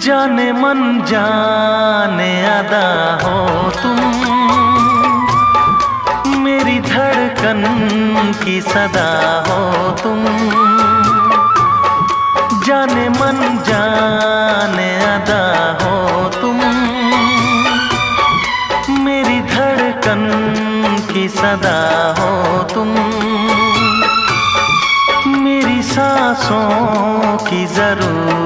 जाने मन जाने अदा हो तुम, मेरी धड़कन की सदा हो तुम। जाने मन जाने अदा हो तुम, मेरी धड़कन की सदा हो तुम। मेरी सांसों की जरूरत